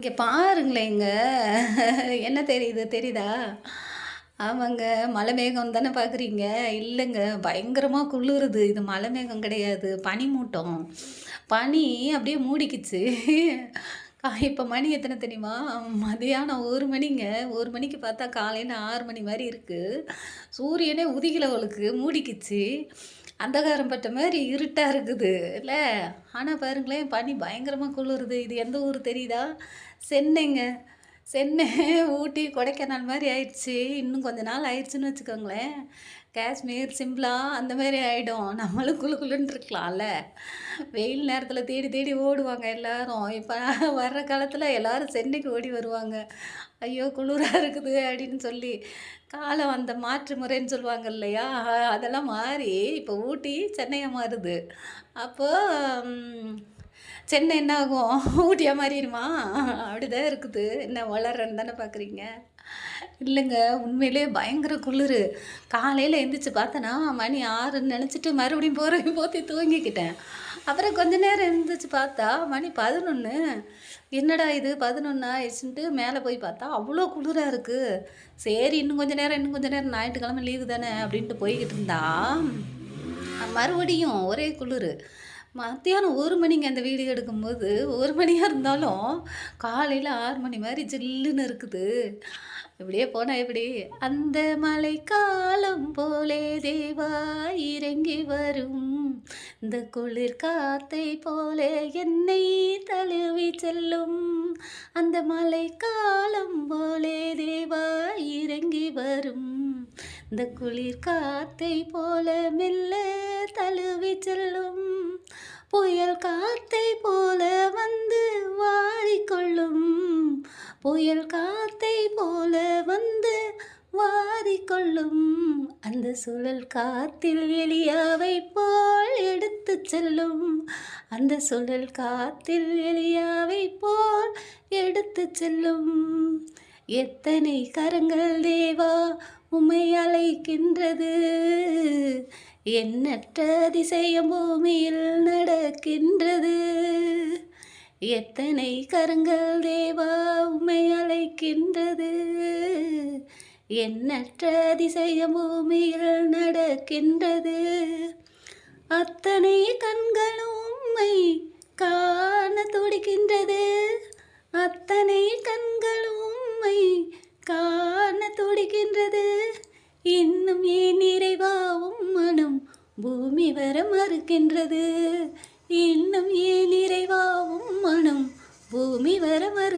இங்க பாருங்களேங்க. என்ன தெரியுது தெரியுதா? ஆமாங்க. மலை மேகம் தானே பார்க்குறீங்க? இல்லங்க. பயங்கரமா குளிருது. இது மலை மேகம் கிடையாது. பனிமூட்டம். பனி அப்படியே மூடிக்கிச்சு. இப்ப மணி எத்தன தெரியுமா? மதியானம் 1 மணிங்க. 1 மணிக்கு பார்த்தா காலையில 6 மணி மாரி இருக்கு. சூரியனே உதிக்கல போலுக்கு. மூடிக்கிச்சு. அந்தகாரம் பட்ட மாரி இருட்டா இருக்குது. இல்ல. ஆனா பாருங்களேன், பனி பயங்கரமா குளிருது. இது எந்த ஊர் தெரியுதா? சென்னைங்க. சென்னை, ஊட்டி, கொடைக்கானல் மாரி ஆயிடுச்சு. இன்னும் கொஞ்ச நாள் ஆயிடுச்சுன்னு வச்சுக்கோங்களேன். காஷ்மீர், சிம்லா அந்த மாரி ஆயிடும். நம்மளும் குளு குளுன்னு இருக்கலாம்ல. வெயில் நேரத்தில தேடி தேடி ஓடுவாங்க எல்லாரும். இப்ப வர்ற காலத்தில எல்லாரும் சென்னைக்கு ஓடி வருவாங்க. ஐயோ! குளிரா இருக்குது அப்படின்னு சொல்லி. காலம் அந்த மாற்று முறைன்னு சொல்லுவாங்க இல்லையா? அதெல்லாம் மாறி இப்போ ஊட்டி, சென்னையா மாறுது. அப்போ ம் சென்னை என்ன ஆகும்? ஊட்டியா மாறிருமா? அப்படிதான் இருக்குது. என்ன வளர்றேன்னு தானே பார்க்குறீங்க? இல்லங்க. உண்மையிலேயே பயங்கர குளிரு. காலையில எந்திரிச்சு பார்த்தேன்னா, மணி 6ன்னு நெனச்சுட்டு மறுபடியும் போர்வைய போத்தி தூங்கிக்கிட்டேன். அப்புறம் கொஞ்ச நேரம் எந்திரிச்சு பார்த்தா, மணி 11. என்னடா இது 11 ஆயிடுச்சுன்ட்டு மேல போய் பார்த்தா, அவ்ளோ குளிரா இருக்கு. சரி இன்னும் கொஞ்ச நேரம் ஞாயிற்றுக்கிழமை லீவு தானே அப்படின்ட்டு போய்க்கிட்டு இருந்தா, மறுபடியும் ஒரே குளிரு. மத்தியானம் 1 மணிங்க அந்த வீடியோ எடுக்கும்போது, 1 மணியா இருந்தாலும், காலையில 6 மணி மாரி ஜில்லுன்னு இருக்குது. இப்படியே போனா எப்படி? அந்த மழைக்காலம் போலே தேவா இறங்கி வரும். இந்த குளிர் காத்தை போலே என்னை தழுவி செல்லும். அந்த மழைக்காலம் போலே தேவா இறங்கி வரும். இந்த குளிர் காத்தை போல மெல்ல தழுவி செல்லும். புயல் காத்தை போல வந்து வாரிக்கொள்ளும். புயல் காத்தை போல வந்து வாரிக்கொள்ளும். அந்த சுழல் காத்தில் எலியாவை போல் எடுத்துச் செல்லும். அந்த சுழல் காத்தில் எலியாவை போல் எடுத்துச் செல்லும். எத்தனை கரங்கள் தேவா உம்மை அழைக்கின்றது. எண்ணற்ற அதிசயம் பூமியில் நடக்கின்றது. எத்தனை கரங்கள் தேவா உம்மை அழைக்கின்றது. எண்ணற்ற அதிசயம் பூமியில் நடக்கின்றது. அத்தனை கண்களும் உம்மை காண துடிக்கின்றது. அத்தனை கண்களும் உம்மை காண துடிக்கின்றது. இன்னும் ஏன் இறைவா உம் மனம் பூமி வர மறுக்கின்றது. இன்னும் ஏன் இறைவா உம் மனம் பூமி வர மறு